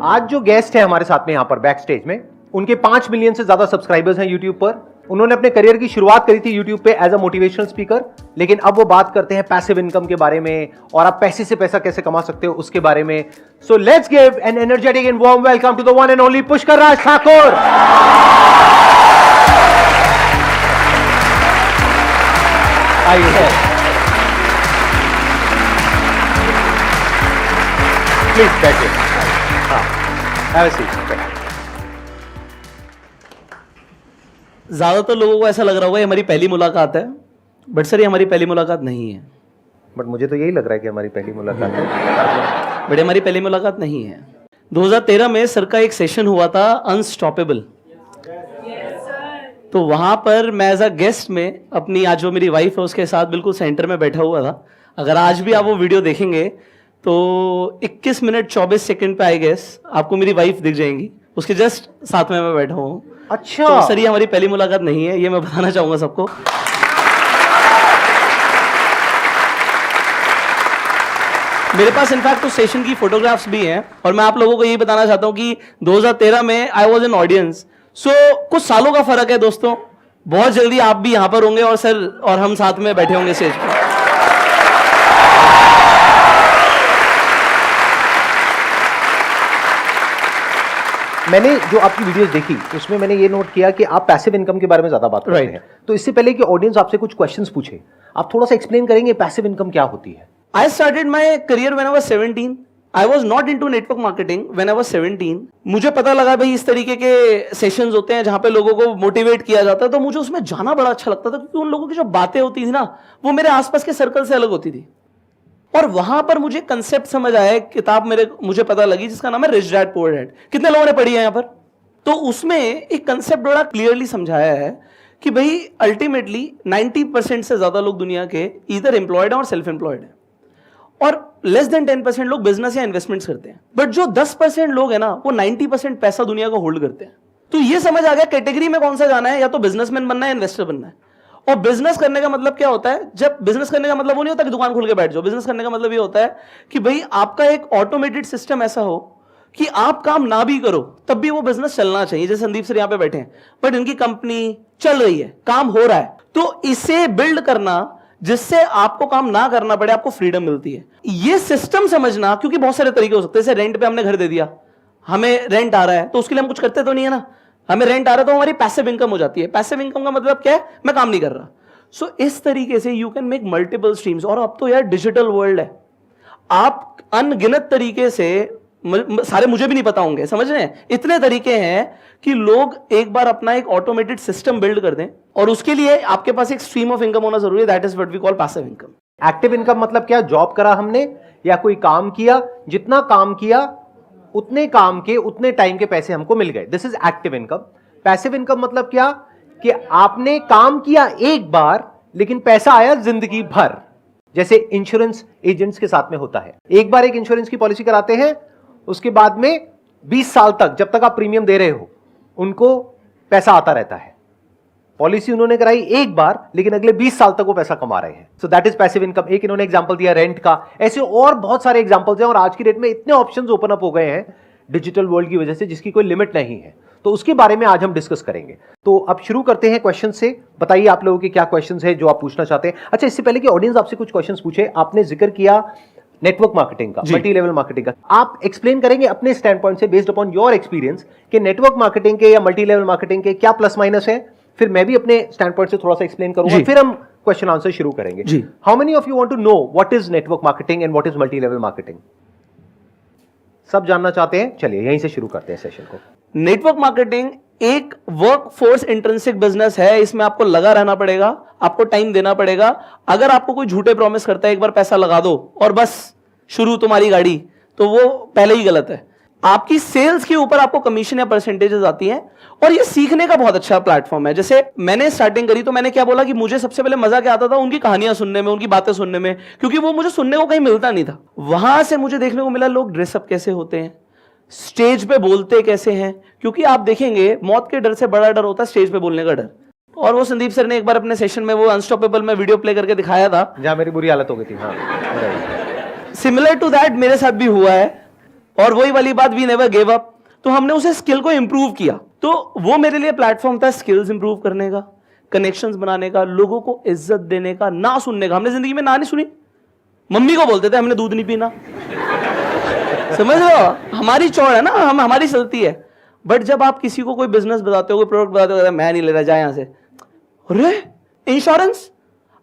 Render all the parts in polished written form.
आज जो गेस्ट है हमारे साथ में यहाँ पर बैक स्टेज में, उनके 5 मिलियन से ज्यादा सब्सक्राइबर्स हैं यूट्यूब पर। उन्होंने अपने करियर की शुरुआत करी थी यूट्यूब पे एज अ मोटिवेशनल स्पीकर, लेकिन अब वो बात करते हैं पैसिव इनकम के बारे में और आप पैसे से पैसा कैसे कमा सकते हो उसके बारे में। So let's give an energetic and warm welcome to the one and only Pushkar Raj Thakur. आइए प्लीज बैठिए। हाँ, ज्यादातर लोगों को ऐसा लग रहा होगा ये हमारी पहली मुलाकात है, बट सर ये हमारी पहली मुलाकात नहीं है। बट मुझे तो यही लग रहा है कि हमारी पहली मुलाकात है। बट हमारी पहली मुलाकात नहीं है। 2013 में सर का एक सेशन हुआ था अनस्टॉपेबल, तो वहां पर मैं एज अ गेस्ट में अपनी आज जो मेरी वाइफ है उसके साथ बिल्कुल सेंटर में बैठा हुआ था। अगर आज भी आप वो वीडियो देखेंगे तो 21 मिनट 24 सेकंड पे आई गेस आपको मेरी वाइफ दिख जाएंगी, उसके जस्ट साथ में मैं बैठा हूँ। अच्छा, तो सर ये हमारी पहली मुलाकात नहीं है, ये मैं बताना चाहूंगा सबको। मेरे पास इनफैक्ट तो सेशन की फोटोग्राफ्स भी हैं और मैं आप लोगों को यही बताना चाहता हूँ कि 2013 में आई वॉज एन ऑडियंस। सो कुछ सालों का फर्क है दोस्तों, बहुत जल्दी आप भी यहां पर होंगे और सर और हम साथ में बैठे होंगे स्टेज पर। मैंने जो आपकी वीडियोस देखी उसमें मैंने ये नोट किया कि आप पैसिव इनकम के बारे में ज्यादा बात करते हैं। तो इससे पहले कि ऑडियंस आपसे कुछ क्वेश्चंस पूछे, आप थोड़ा सा एक्सप्लेन करेंगे पैसिव इनकम क्या होती है? I started my career when I was 17. I was not into network marketing when I was 17. मुझे पता लगा भाई इस तरीके के सेशंस होते हैं जहां पे लोगों को मोटिवेट किया जाता है, तो मुझे उसमें जाना बड़ा अच्छा लगता था क्योंकि उन लोगों की जो बातें होती थी ना वो मेरे आसपास के सर्कल से अलग होती थी। और वहां पर मुझे कंसेप्ट समझ आया, किताब मुझे पता लगी जिसका नाम है रिच डैड पुअर डैड। कितने लोगों ने पढ़ी है यहाँ पर? तो उसमें एक कंसेप्ट बड़ा क्लियरली समझाया है कि भाई अल्टीमेटली 90% से ज्यादा लोग दुनिया के इधर एम्प्लॉयड हैं और सेल्फ एम्प्लॉयड हैं, और लेस देन 10% लोग बिजनेस या इन्वेस्टमेंट्स करते हैं। बट जो 10% लोग हैं ना वो 90% पैसा दुनिया का होल्ड करते हैं। तो ये समझ आ गया कैटेगरी में कौन सा जाना है, या तो बिजनेसमैन बनना है, इन्वेस्टर बनना है। और बिजनेस करने का मतलब क्या होता है? जब बिजनेस करने का मतलब वो नहीं होता कि दुकान खोल के बैठ जाओ। बिजनेस करने का मतलब ये होता है कि भाई आपका एक ऑटोमेटेड सिस्टम ऐसा हो कि आप काम ना भी करो तब भी वो बिजनेस चलना चाहिए। जैसे संदीप सर यहाँ पे बैठे हैं, बट इनकी कंपनी चल रही है, काम हो रहा है, तो इसे बिल्ड करना जिससे आपको काम ना करना पड़े, आपको फ्रीडम मिलती है। ये सिस्टम समझना, क्योंकि बहुत सारे तरीके हो सकते हैं। जैसे रेंट पे हमने घर दे दिया, हमें रेंट आ रहा है तो उसके लिए हम कुछ करते तो नहीं है ना, हमें रेंट आ रहा है तो हमारी पैसिव इनकम हो जाती है। पैसिव इनकम का मतलब क्या है? मैं काम नहीं कर रहा। सो इस तरीके से you can make multiple streams. और अब तो यार डिजिटल वर्ल्ड है, आप अनगिनत तरीके से, सारे मुझे भी नहीं पता होंगे, समझ रहे हैं, इतने तरीके हैं कि लोग एक बार अपना एक ऑटोमेटेड सिस्टम बिल्ड कर दें, और उसके लिए आपके पास एक स्ट्रीम ऑफ इनकम होना जरूरी है। That is what we call passive income. Active income मतलब क्या? जॉब करा हमने या कोई काम किया, जितना काम किया उतने काम के उतने टाइम के पैसे हमको मिल गए, this is active income. Passive income मतलब क्या? कि आपने काम किया एक बार लेकिन पैसा आया जिंदगी भर। जैसे इंश्योरेंस एजेंट्स के साथ में होता है, एक बार एक इंश्योरेंस की पॉलिसी कराते हैं, उसके बाद में 20 साल तक जब तक आप प्रीमियम दे रहे हो उनको पैसा आता रहता है। पॉलिसी उन्होंने कराई एक बार लेकिन अगले 20 साल तक वो पैसा कमा रहे हैं। So that is passive income. एक इन्होंने एग्जांपल दिया रेंट का, ऐसे और बहुत सारे एग्जांपल्स हैं। और आज की डेट में इतने ऑप्शंस ओपन अप हो गए हैं डिजिटल वर्ल्ड की वजह से जिसकी कोई लिमिट नहीं है। तो उसके बारे में आज हम डिस्कस करेंगे। तो अब शुरू करते हैं क्वेश्चन से। बताइए आप लोगों के क्या क्वेश्चंस हैं जो आप पूछना चाहते हैं। अच्छा, इससे पहले कि ऑडियंस आपसे कुछ क्वेश्चंस पूछे, आपने जिक्र किया नेटवर्क मार्केटिंग का, मल्टी लेवल मार्केटिंग का। आप एक्सप्लेन करेंगे अपने स्टैंड पॉइंट से, बेस्ड अपॉन योर एक्सपीरियंस, कि नेटवर्क मार्केटिंग के या मल्टी लेवल मार्केटिंग के क्या प्लस माइनस है। फिर मैं भी अपने स्टैंड पॉइंट से थोड़ा सा एक्सप्लेन करूंगा, फिर हम क्वेश्चन आंसर शुरू करेंगे। How many of you want to know what is network marketing and what is multi level marketing? सब जानना चाहते हैं? चलिए यहीं से शुरू करते हैं सेशन को। नेटवर्क मार्केटिंग एक वर्क फोर्स इंट्रिंसिक बिजनेस है। इसमें आपको लगा रहना पड़ेगा, आपको टाइम देना पड़ेगा। अगर आपको कोई झूठे प्रॉमिस करता है एक बार पैसा लगा दो और बस शुरू तुम्हारी गाड़ी, तो वो पहले ही गलत है। आपकी सेल्स के ऊपर आपको कमीशन या परसेंटेजेस आती हैं, और ये सीखने का बहुत अच्छा प्लेटफॉर्म है। जैसे मैंने स्टार्टिंग करी तो मैंने क्या बोला कि मुझे सबसे पहले मजा क्या आता था? उनकी कहानियां सुनने में, उनकी बातें सुनने में, क्योंकि वो मुझे सुनने को कहीं मिलता नहीं था। वहां से मुझे देखने को मिला लोग ड्रेसअप कैसे होते हैं, स्टेज पे बोलते कैसे हैं, क्योंकि आप देखेंगे मौत के डर से बड़ा डर होता है स्टेज पे बोलने का डर। और वो संदीप सर ने एक बार अपने सेशन में वो अनस्टॉपेबल में वीडियो प्ले करके दिखाया था, जहां मेरी बुरी हालत हो गई थी। हाँ, सिमिलर टू दैट मेरे साथ भी हुआ है। और वही वाली बात, वी नेवर गिव अप। तो हमने उसे स्किल को इंप्रूव किया। तो वो मेरे लिए प्लेटफॉर्म था स्किल्स इंप्रूव करने का, कनेक्शंस बनाने का, लोगों को इज्जत देने का, ना सुनने का। हमने जिंदगी में ना नहीं सुनी। मम्मी को बोलते थे हमने दूध नहीं पीना, समझ रहे हो? हमारी चौड़ है ना, हमारी चलती है। बट जब आप किसी को कोई बिजनेस बताते हो, कोई प्रोडक्ट बताते हो, मैं नहीं ले रहा, जा यहां से। अरे इंश्योरेंस,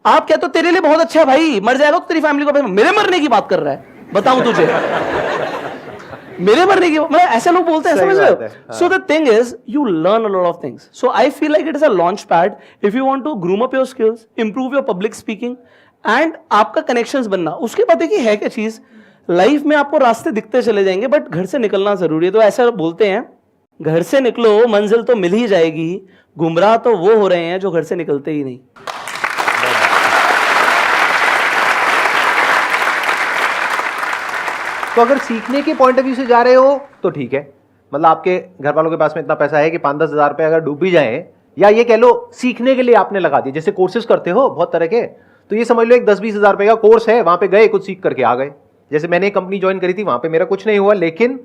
आप कहते हो तेरे लिए बहुत अच्छा है भाई, मर जाएगा तो तेरी फैमिली को, मेरे मरने की बात कर रहा है, बताऊं तुझे? मेरे मरने की, मतलब ऐसे लोग बोलते हैं, समझ रहे हो? So the thing is you learn a lot of things. So I feel like it is a launch pad if you want to groom up your skills, improve your public speaking and आपका connections बनना। उसके बाद देखिए है क्या चीज, life में आपको रास्ते दिखते चले जाएंगे, बट घर से निकलना जरूरी है। तो ऐसा बोलते हैं, घर से निकलो मंजिल तो मिल ही जाएगी, गुमराह तो वो हो रहे हैं जो घर से निकलते ही नहीं। तो अगर सीखने के पॉइंट ऑफ व्यू से जा रहे हो तो ठीक है, मतलब आपके घर वालों के पास में इतना पैसा है कि 5-10 हज़ार रुपए अगर डूब भी जाए, या ये कह लो सीखने के लिए आपने लगा दिया, जैसे कोर्सेज करते हो बहुत तरह के, तो ये समझ लो एक 10-20 हज़ार रुपए का कोर्स है, वहां पे गए, कुछ सीख करके आ गए। जैसे मैंने एक कंपनी ज्वाइन करी थी, वहां पे मेरा कुछ नहीं हुआ, लेकिन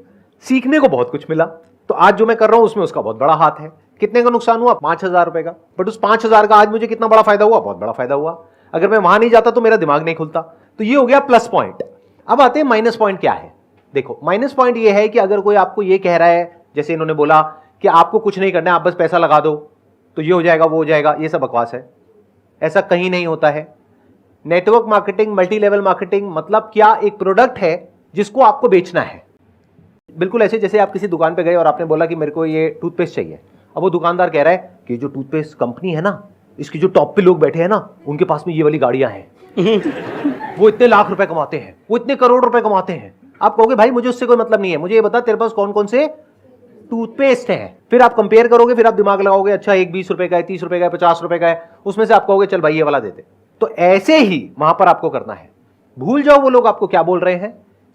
सीखने को बहुत कुछ मिला। तो आज जो मैं कर रहा हूं उसमें उसका बहुत बड़ा हाथ है। कितने का नुकसान हुआ? 5,000 रुपए का, बट उस 5,000 का आज मुझे कितना बड़ा फायदा हुआ? बहुत बड़ा फायदा हुआ। अगर मैं वहां नहीं जाता तो मेरा दिमाग नहीं खुलता। तो ये हो गया प्लस पॉइंट। अब आते हैं माइनस पॉइंट क्या है। देखो माइनस पॉइंट ये है कि अगर कोई आपको ये कह रहा है, जैसे इन्होंने बोला कि आपको कुछ नहीं करना है, आप बस पैसा लगा दो तो ये हो जाएगा, वो हो जाएगा, ये सब बकवास है। ऐसा कहीं नहीं होता है। Network marketing, multi level marketing मतलब क्या? एक प्रोडक्ट है जिसको आपको बेचना है। बिल्कुल ऐसे जैसे आप किसी दुकान पे गए और आपने बोला कि मेरे को ये टूथपेस्ट चाहिए। अब वो दुकानदार कह रहा है कि जो टूथपेस्ट कंपनी है ना, इसकी जो टॉप पे लोग बैठे हैं ना, उनके पास में ये वाली गाड़ियां हैं वो इतने लाख रुपए कमाते हैं, वो इतने करोड़ रुपए कमाते हैं। आप कहोगे भाई मुझे उससे कोई मतलब नहीं है, मुझे ये बता तेरे पास कौन कौन से टूथपेस्ट है। फिर आप कंपेयर करोगे, फिर आप दिमाग लगाओगे, अच्छा एक 20 रुपए का है, 30 रुपए का है, 50 रुपए का है, उसमें से आप कहोगे चल भाई ये वाला देते। तो ऐसे ही वहां पर आपको करना है। भूल जाओ वो लोग आपको क्या बोल रहे हैं,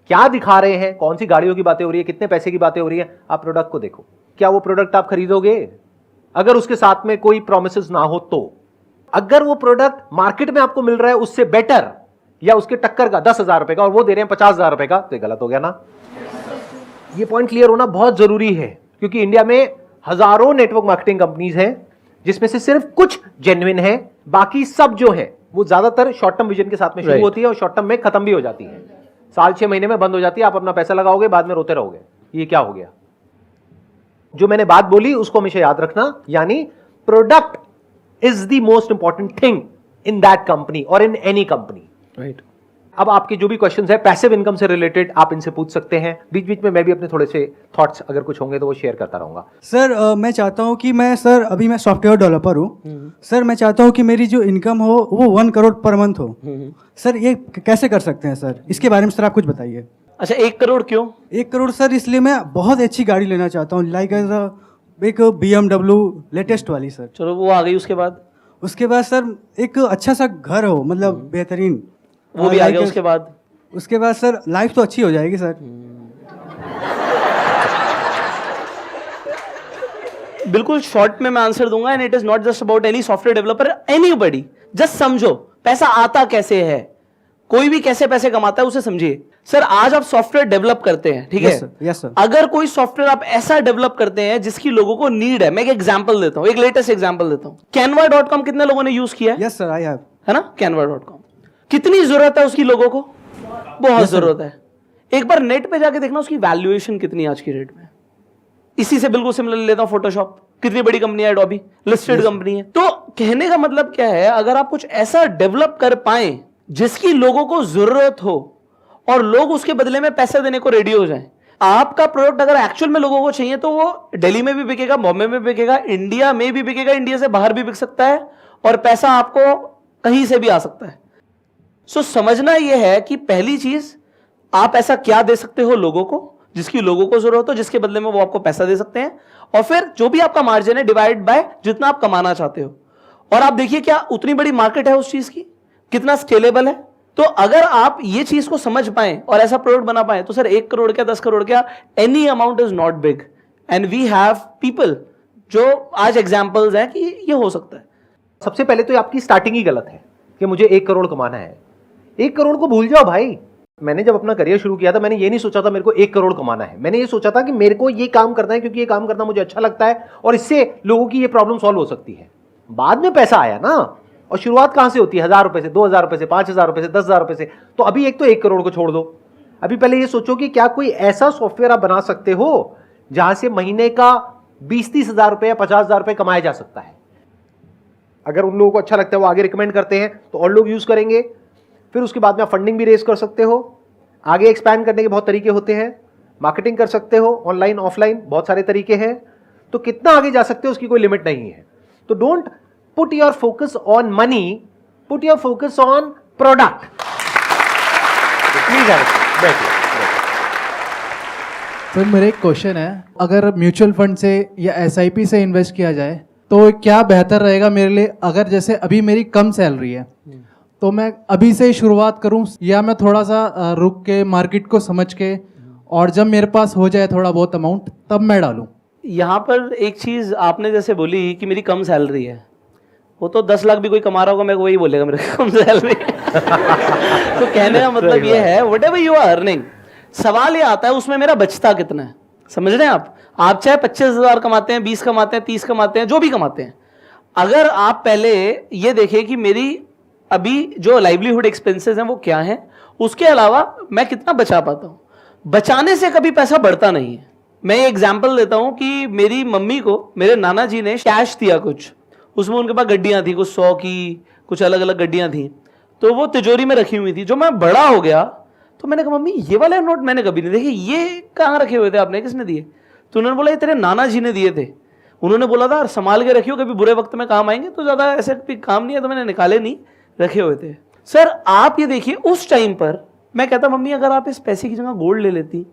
क्या दिखा रहे हैं, कौन सी गाड़ियों की बातें हो रही है, कितने पैसे की बातें हो रही है। आप प्रोडक्ट को देखो, क्या वो प्रोडक्ट आप खरीदोगे? अगर उसके साथ में कोई प्रोमिसेस ना हो तो। अगर वो प्रोडक्ट मार्केट में आपको मिल रहा है उससे बेटर या उसके टक्कर का 10,000 रुपए का और वो दे रहे हैं 50,000 रुपए का, तो ये गलत हो गया ना। ये पॉइंट क्लियर होना बहुत जरूरी है, क्योंकि इंडिया में हजारों नेटवर्क मार्केटिंग कंपनीज हैं जिसमें से सिर्फ कुछ जेन्युइन है, बाकी सब जो है वो ज्यादातर शॉर्ट टर्म विजन के साथ में शुरू होती है और शॉर्ट टर्म में खत्म भी हो जाती है। साल 6 महीने में बंद हो जाती है। आप अपना पैसा लगाओगे, बाद में रोते रहोगे ये क्या हो गया। जो मैंने बात बोली उसको हमेशा याद रखना, यानी product is the most important thing in that company और इन एनी कंपनी। राइट। अब आपके जो भी क्वेश्चंस है पैसिव इनकम से रिलेटेड आप इनसे पूछ सकते हैं। बीच बीच में मैं भी अपने थोड़े से थॉट्स अगर कुछ होंगे तो वो शेयर करता रहूंगा। सर मैं चाहता हूँ कि अभी मैं सॉफ्टवेयर डेवलपर हूँ सर। मैं चाहता हूँ कि मेरी जो इनकम हो वो 1 करोड़ पर मंथ हो। सर ये कैसे कर सकते हैं सर? इसके बारे में सर आप कुछ बताइए। अच्छा 1 करोड़ क्यों? 1 करोड़ सर इसलिए मैं बहुत अच्छी गाड़ी लेना चाहता हूँ, लाइक एक BMW लेटेस्ट वाली सर। चलो वो आ गई, उसके बाद? उसके बाद सर एक अच्छा सा घर हो, मतलब बेहतरीन, वो भी आ गया। उसके बाद? उसके बाद सर लाइफ तो अच्छी हो जाएगी सर। बिल्कुल शॉर्ट में मैं आंसर दूंगा, and it is not just about any software developer, anybody. Just समझो पैसा आता कैसे है, कोई भी कैसे पैसे कमाता है उसे समझिए। सर आज आप सॉफ्टवेयर डेवलप करते हैं, ठीक है? Yes sir. अगर कोई सॉफ्टवेयर आप ऐसा डेवलप करते हैं जिसकी लोगों को नीड है, मैं एक एग्जांपल देता हूं, एक लेटेस्ट एग्जांपल देता हूं। canva.com कितने लोगों ने यूज किया है? Yes sir I have. है ना? canva.com कितनी जरूरत है उसकी लोगों को? बहुत जरूरत है। एक बार नेट पे जाके देखना उसकी वैल्यूएशन कितनी आज की रेट में। इसी से बिल्कुल सिमिलर लेता हूं फोटोशॉप, कितनी बड़ी कंपनी है, एडोबी लिस्टेड कंपनी है। तो कहने का मतलब क्या है, अगर आप कुछ ऐसा डेवलप कर पाए जिसकी लोगों को जरूरत हो और लोग उसके बदले में पैसे देने को रेडी हो जाएं, आपका प्रोडक्ट अगर एक्चुअल में लोगों को चाहिए तो वो दिल्ली में भी बिकेगा, बॉम्बे में बिकेगा, इंडिया में भी बिकेगा, इंडिया से बाहर भी बिक सकता है, और पैसा आपको कहीं से भी आ सकता है। सो समझना यह है कि पहली चीज, आप ऐसा क्या दे सकते हो लोगों को जिसकी लोगों को जरूरत हो, जिसके बदले में वो आपको पैसा दे सकते हैं, और फिर जो भी आपका मार्जिन है डिवाइड बाय जितना आप कमाना चाहते हो। और आप देखिए क्या उतनी बड़ी मार्केट है उस चीज की, कितना स्केलेबल है। तो अगर आप ये चीज को समझ पाए और ऐसा प्रोडक्ट बना पाए तो सर 1 करोड़ क्या 10 करोड़ क्या, any amount is not big, and we have people जो आज एग्जांपल्स हैं कि ये हो सकता है। सबसे पहले तो आपकी स्टार्टिंग ही गलत है कि मुझे 1 करोड़ कमाना है। 1 करोड़ को भूल जाओ भाई, मैंने जब अपना करियर शुरू किया था, मैंने ये नहीं सोचा था मेरे को 1 करोड़ कमाना है। मैंने ये सोचा था कि मेरे को ये काम करना है क्योंकि ये काम करना मुझे अच्छा लगता है और इससे लोगों की ये प्रॉब्लम सॉल्व हो सकती है। बाद में पैसा आया ना, और शुरुआत कहां से होती है? 1000 रुपए से, 2000 रुपए से, 5000 रुपए से, 10,000 रुपए से। तो अभी एक तो 1 करोड़ को छोड़ दो। अभी पहले ये सोचो कि क्या कोई ऐसा सॉफ्टवेयर आप बना सकते हो जहां से महीने का 20-30 हजार रुपए या 50,000 रुपए कमाया जा सकता है। अगर उन लोगों को अच्छा लगता है, वो आगे रिकमेंड करते हैं, तो और लोग यूज करेंगे। फिर उसके बाद में आप फंडिंग भी रेज कर सकते हो। आगे एक्सपैंड करने के बहुत तरीके होते हैं, मार्केटिंग कर सकते हो, ऑनलाइन ऑफलाइन बहुत सारे तरीके हैं। तो कितना आगे जा सकते हो उसकी कोई लिमिट नहीं है। तो don't put your focus on money, put your focus on product. Please बैठिए। सर मेरा एक क्वेश्चन है, अगर म्यूचुअल फंड से या एसआईपी से इन्वेस्ट किया जाए तो क्या बेहतर रहेगा मेरे लिए? अगर जैसे अभी मेरी कम सैलरी है तो मैं अभी से ही शुरुआत करूं या मैं थोड़ा सा रुक के मार्केट को समझ के और जब मेरे पास हो जाए थोड़ा बहुत अमाउंट तब मैं डालूं? यहाँ पर एक चीज़ आपने जैसे बोली कि मेरी कम सैलरी है, वो तो 10 लाख भी कोई कमा रहा होगा मेरे को वही बोलेगा मेरे को कम सैलरी। तो कहने का मतलब ये है whatever you are earning, सवाल ये आता है उसमें मेरा बचता कितना है। समझ रहे हैं आप चाहे 25,000 कमाते हैं, 20 कमाते हैं, 30 कमाते हैं, जो भी कमाते हैं, अगर आप पहले ये देखें कि मेरी अभी जो लाइवलीहुड एक्सपेंसेस हैं वो क्या हैं, उसके अलावा मैं कितना बचा पाता हूँ। बचाने से कभी पैसा बढ़ता नहीं है। मैं ये एग्जाम्पल देता हूँ कि मेरी मम्मी को मेरे नाना जी ने कैश दिया कुछ, उसमें उनके पास गड्डियाँ थी, कुछ 100 की, कुछ अलग अलग गड्डियाँ थी, तो वो तिजोरी में रखी हुई थी। जो मैं बड़ा हो गया तो मैंने कहा मम्मी ये वाले नोट मैंने कभी नहीं देखे, ये कहाँ रखे हुए थे आपने, किसने दिए? तो उन्होंने बोला ये तेरे नाना जी ने दिए थे, उन्होंने बोला था संभाल के रखियो कभी बुरे वक्त में काम आएंगे। तो ज़्यादा ऐसे काम नहीं है तो मैंने निकाले नहीं, रखे हुए थे। सर आप ये देखिए उस टाइम पर मैं कहता मम्मी अगर आप इस पैसे की जगह गोल्ड ले लेती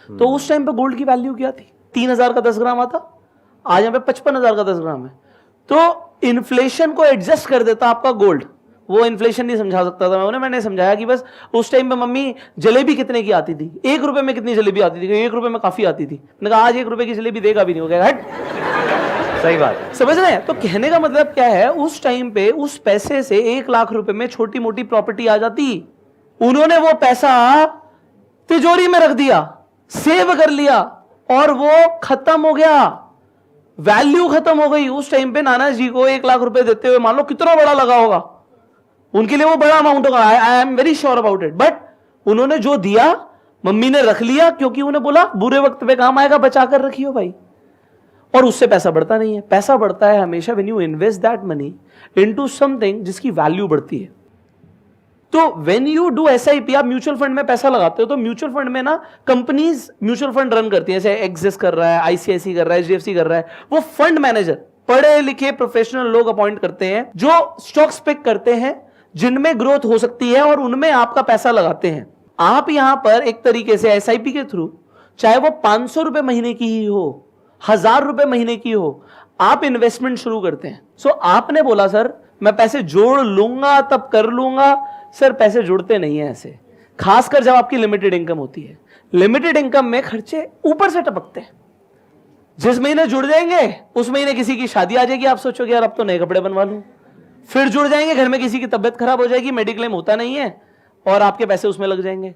तो उस टाइम पर गोल्ड की वैल्यू क्या थी? 3,000 का 10 ग्राम आता, आज यहाँ पे 55,000 का 10 ग्राम है। तो इन्फ्लेशन को एडजस्ट कर देता आपका गोल्ड। वो इन्फ्लेशन नहीं समझा सकता था मैंने समझाया कि बस उस टाइम पे मम्मी जलेबी कितने की आती थी, 1 रुपए में कितनी जलेबी आती थी? 1 रुपए में काफी आती थी। मैंने कहा आज 1 रुपए की जलेबी देगा भी नहीं, हो गया हट। सही बात है। समझ रहे हैं? तो कहने का मतलब क्या है, उस टाइम पे उस पैसे से 1 लाख रुपए में छोटी मोटी प्रॉपर्टी आ जाती। उन्होंने वो पैसा तिजोरी में रख दिया, सेव कर लिया और वो खत्म हो गया, वैल्यू खत्म हो गई। उस टाइम पे नाना जी को 1 लाख रुपए देते हुए मान लो कितना बड़ा लगा होगा, उनके लिए वो बड़ा अमाउंट होगा, I am very sure about it. But उन्होंने जो दिया मम्मी ने रख लिया, क्योंकि उन्हें बोला बुरे वक्त पे काम आएगा, बचा कर रखियो भाई। और उससे पैसा बढ़ता नहीं है। पैसा बढ़ता है हमेशा when you invest that money into something जिसकी वैल्यू बढ़ती है। तो व्हेन यू डू एसआईपी, आप म्यूचुअल फंड में पैसा लगाते हो तो म्यूचुअल फंड में ना कंपनीज म्यूचुअल फंड रन करती है, जैसे एक्सिस कर रहा है, आईसीआईसी कर रहा है, एचडीएफसी कर रहा है। वो फंड मैनेजर पढ़े लिखे प्रोफेशनल लोग अपॉइंट करते हैं जो स्टॉक्स पिक करते हैं जिनमें ग्रोथ हो सकती है और उनमें आपका पैसा लगाते हैं। आप यहां पर एक तरीके से एसआईपी के थ्रू, चाहे वो 500 रुपए महीने की ही हो, 1000 रुपए महीने की हो, आप इन्वेस्टमेंट शुरू करते हैं। सो आपने बोला सर मैं पैसे जोड़ लूंगा तब कर लूंगा। सर पैसे जुड़ते नहीं है ऐसे, खासकर जब आपकी लिमिटेड इनकम होती है। लिमिटेड इनकम में खर्चे ऊपर से टपकते हैं। जिस महीने जुड़ जाएंगे उस महीने किसी की शादी आ जाएगी, आप सोचोगे यार अब तो नए कपड़े बनवा लूं। फिर जुड़ जाएंगे, घर में किसी की तबियत खराब हो जाएगी, मेडिक्लेम होता नहीं है और आपके पैसे उसमें लग जाएंगे।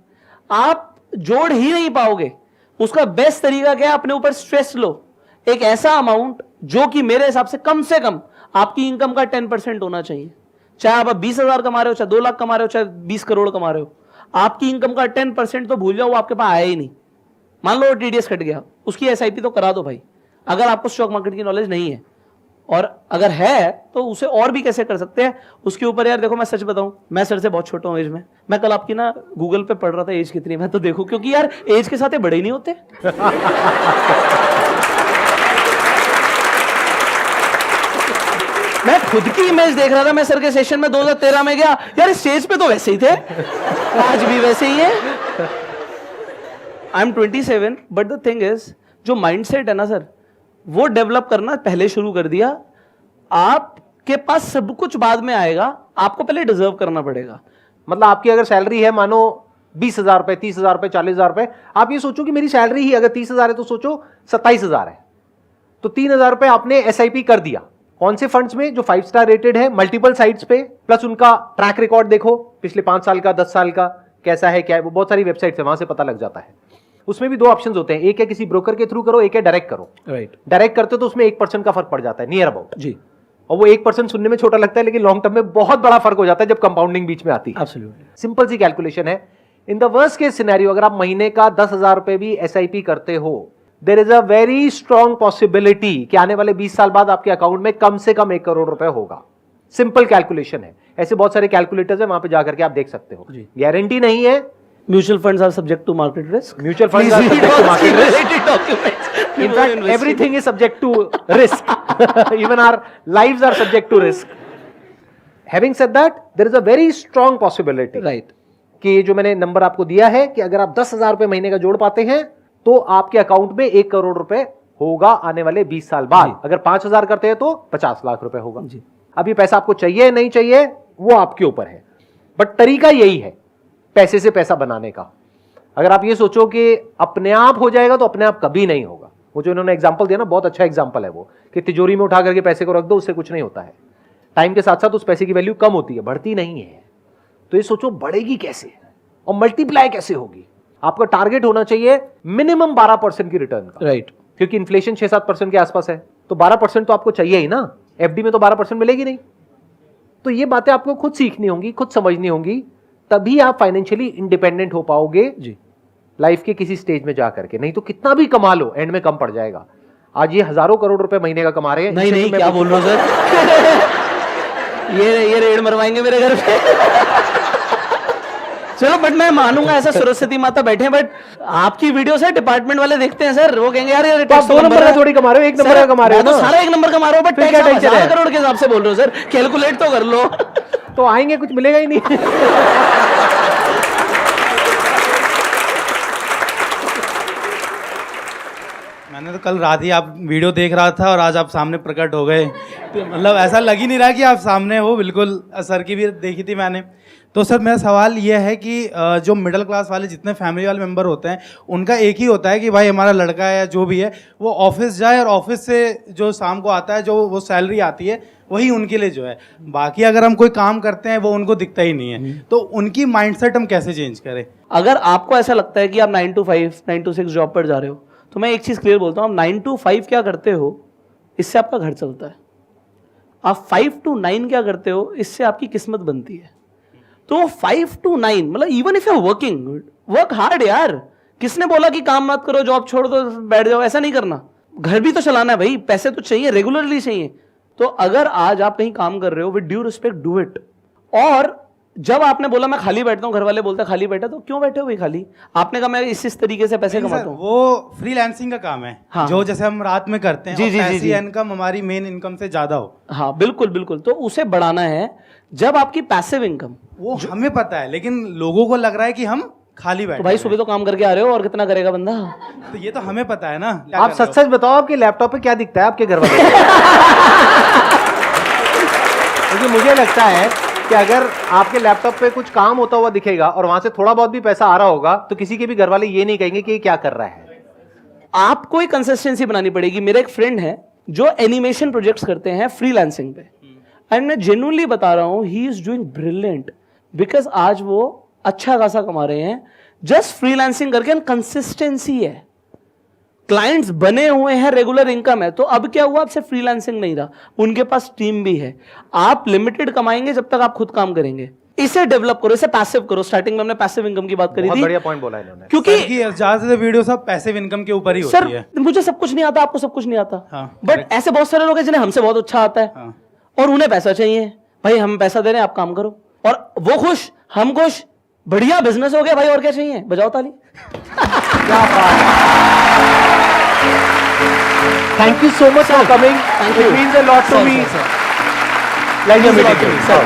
आप जोड़ ही नहीं पाओगे। उसका बेस्ट तरीका क्या है, अपने ऊपर स्ट्रेस लो। एक ऐसा अमाउंट जो कि मेरे हिसाब से कम आपकी इनकम का 10% होना चाहिए। चाहे आप 20,000 कमा रहे हो, चाहे 2 लाख कमा रहे हो, चाहे 20 करोड़ कमा रहे हो, आपकी इनकम का 10% तो भूल जाओ, वो आपके पास आया ही नहीं। मान लो टीडीएस कट गया, उसकी एसआईपी तो करा दो भाई, अगर आपको स्टॉक मार्केट की नॉलेज नहीं है। और अगर है तो उसे और भी कैसे कर सकते हैं उसके ऊपर। यार देखो मैं सच बताऊं, मैं सर से बहुत छोटा हूं एज में। मैं कल आपकी ना गूगल पे पढ़ रहा था एज कितनी, मैं तो देखो क्योंकि यार एज के साथ बड़े ही नहीं होते। मैं खुद की इमेज देख रहा था, मैं सर के सेशन में 2013 में गया, यार स्टेज पे तो वैसे ही थे, आज भी वैसे ही है। I am 27 but the thing is जो माइंडसेट है ना सर, वो डेवलप करना पहले शुरू कर दिया। आपके पास सब कुछ बाद में आएगा, आपको पहले डिजर्व करना पड़ेगा। मतलब आपकी अगर सैलरी है मानो 20,000 रुपए, 30,000 रुपए, 40,000 रुपए, आप ये सोचो कि मेरी सैलरी ही अगर 30,000 है तो सोचो 27,000 है, तो 3,000 रुपए आपने एसआईपी कर दिया। कौन से फंड्स में? जो 5 स्टार रेटेड है, मल्टीपल साइट्स पे, प्लस उनका ट्रैक रिकॉर्ड देखो पिछले 5 साल का, 10 साल का, कैसा है क्या है, वो बहुत सारी वेबसाइट्स है, वहां से पता लग जाता है। उसमें भी दो ऑप्शंस होते हैं, एक है किसी ब्रोकर के थ्रू करो, एक है डायरेक्ट करो। राइट, डायरेक्ट करते हो तो उसमें 1% का फर्क पड़ जाता है, नियर अबाउट जी, और वो 1% सुनने में छोटा लगता है, लेकिन लॉन्ग टर्म में बहुत बड़ा फर्क हो जाता है जब कंपाउंडिंग बीच में आती है। एब्सोल्युटली। सिंपल सी कैलकुलेशन है। In the worst case scenario, अगर आप महीने का 10,000 रुपए भी SIP करते हो, there is a very strong possibility कि आने वाले 20 साल बाद आपके अकाउंट में कम से कम 1 करोड़ रुपए होगा। सिंपल कैलकुलेशन है। ऐसे बहुत सारे कैलकुलेटर्स है, वहां पे जाकर के आप देख सकते हो। गारंटी नहीं है। Mutual funds are subject to market risk. Mutual funds are subject to market risk. In fact, everything is subject to risk. Even our lives are subject to risk. Having said that, there is a very strong possibility. Right, कि ये जो मैंने number आपको दिया है कि अगर आप 10,000 रुपए महीने का जोड़ पाते हैं तो आपके अकाउंट में 1 करोड़ रुपए होगा आने वाले 20 साल बाद। अगर 5,000 करते हैं तो 50 लाख रुपए होगा। जी। अब ये पैसा आपको चाहिए नहीं चाहिए वो आपके ऊपर है, बट तरीका यही है पैसे से पैसा बनाने का। अगर आप ये सोचो कि अपने आप हो जाएगा तो अपने आप कभी नहीं होगा। वो जो इन्होंने एग्जांपल दिया ना, बहुत अच्छा एग्जांपल है वो, कि तिजोरी में उठा करके पैसे को रख दो, उससे कुछ नहीं होता है। टाइम के साथ साथ उस पैसे की वैल्यू कम होती है, बढ़ती नहीं है। तो ये सोचो बढ़ेगी कैसे और मल्टीप्लाई कैसे होगी। आपका टारगेट होना चाहिए मिनिमम 12% की रिटर्न का। राइट, क्योंकि इन्फ्लेशन 6-7% के आसपास है, तो 12% तो आपको चाहिए ही ना। FD में तो 12% मिलेगी नहीं। तो ये बातें आपको खुद सीखनी होंगी, खुद समझनी होंगी, तभी आप फाइनेंशियली इंडिपेंडेंट हो पाओगे जी, लाइफ के किसी स्टेज में जाकर के। नहीं तो कितना भी कमा लो, एंड में कम पड़ जाएगा। आज ये हजारों करोड़ रुपए महीने का कमा रहे हैं। नहीं इससे नहीं, तो मैं क्या बोल रहे हो सर? ये रेड मरवाएंगे मेरे घर पे। चलो, बट मैं मानूंगा ऐसा सरस्वती माता बैठे हैं, बट आपकी वीडियो से डिपार्टमेंट वाले देखते हैं सर, वो कहेंगे यार ये तो आप 2 नंबर का थोड़ी कमा रहे हो, 1 नंबर का कमा रहे हो तो ना। सारा 1 नंबर कमा रहे हो, बट फिर क्या टेंशन है? 1000 करोड़ के हिसाब से बोल रहे हो सर, कैलकुलेट तो कर लो। तो आएंगे, कुछ मिलेगा ही नहीं। मैंने तो कल रात ही आप वीडियो देख रहा था और आज आप सामने प्रकट हो गए, तो मतलब ऐसा लग ही नहीं रहा कि आप सामने हो। बिल्कुल, सर की भी देखी थी मैंने। तो सर मेरा सवाल ये है कि जो मिडिल क्लास वाले जितने फैमिली वाले मेंबर होते हैं, उनका एक ही होता है कि भाई हमारा लड़का है या जो भी है वो ऑफिस जाए और ऑफिस से जो शाम को आता है, जो वो सैलरी आती है वही उनके लिए जो है। बाकी अगर हम कोई काम करते हैं वो उनको दिखता ही नहीं है। तो उनकी माइंडसेट हम कैसे चेंज करें? अगर आपको ऐसा लगता है कि आप 9 to 5, 9 to 6 जॉब पर जा रहे हो, तो मैं एक चीज़ क्लियर बोलता हूँ, आप 9 to 5 क्या करते हो, इससे आपका घर चलता है। आप 5 to 9 क्या करते हो, इससे आपकी किस्मत बनती है। तो 5 to 9 मतलब even if you are working, work hard यार। किसने बोला कि काम मत करो, जॉब छोड़ दो, बैठ जाओ? ऐसा नहीं करना। घर भी तो चलाना है भाई, पैसे तो चाहिए, रेगुलरली चाहिए। तो अगर आज आप कहीं काम कर रहे हो, with due respect do it. और जब आपने बोला मैं खाली बैठता हूँ, घर वाले बोलते हैं खाली बैठा, तो क्यों बैठे हो भाई खाली? आपने कहा मैं इस तरीके से पैसे कमाता हूँ। वो फ्रीलांसिंग का काम है। हाँ। जो जैसे हम रात में करते हैं, जी, जी, जी, जी। इनकम हमारी मेन इनकम से ज्यादा हो। हाँ बिल्कुल बिल्कुल, तो उसे बढ़ाना है। जब आपकी पैसिव इनकम, वो हमें पता है, लेकिन लोगों को लग रहा है कि हम खाली बैठे तो भाई हैं। सुबह तो काम करके आ रहे हो, और कितना करेगा बंदा? तो ये तो हमें पता है ना। आप सच सच बताओ, आपके लैपटॉप पे क्या दिखता है आपके घर वाले? क्योंकि मुझे लगता है कि अगर आपके लैपटॉप पे कुछ काम होता हुआ दिखेगा और वहां से थोड़ा बहुत भी पैसा आ रहा होगा, तो किसी के भी घर वाले ये नहीं कहेंगे कि ये क्या कर रहा है। आपको एक कंसिस्टेंसी बनानी पड़ेगी। मेरा एक फ्रेंड है जो एनिमेशन प्रोजेक्ट्स करते हैं फ्रीलांसिंग पे, एंड मैं जेन्युइनली बता रहा हूं, he is doing brilliant, because आज वो अच्छा खासा कमा रहे हैं जस्ट फ्रीलांसिंग करके। कंसिस्टेंसी है, क्लाइंट्स बने हुए हैं, रेगुलर इनकम है। तो अब क्या हुआ, अब सिर्फ फ्रीलांसिंग नहीं रहा, उनके पास टीम भी है। आप लिमिटेड कमाएंगे जब तक आप खुद काम करेंगे। इसे डेवलप करो, इसे पैसिव करो। स्टार्टिंग में हमने पैसिव इनकम की बात करी बहुत थी। बढ़िया पॉइंट बोला इन्होंने। क्योंकि ज्यादातर वीडियो सब पैसिव इनकम के ऊपर ही सर होती है। मुझे सब कुछ नहीं आता, आपको सब कुछ नहीं आता, हाँ, बट ऐसे बहुत सारे लोग हैं जिन्हें हमसे बहुत अच्छा आता है। हाँ। और उन्हें पैसा चाहिए। भाई हम पैसा दे रहे हैं, आप काम करो, और वो खुश, हम खुश, बढ़िया बिजनेस हो गया भाई। और क्या चाहिए? बजाओ ताली। क्या बात है। Thank you so much for coming. Thank It you. means a lot to Sir, me. sir, Pleasure Means a lot meeting to you. me, sir.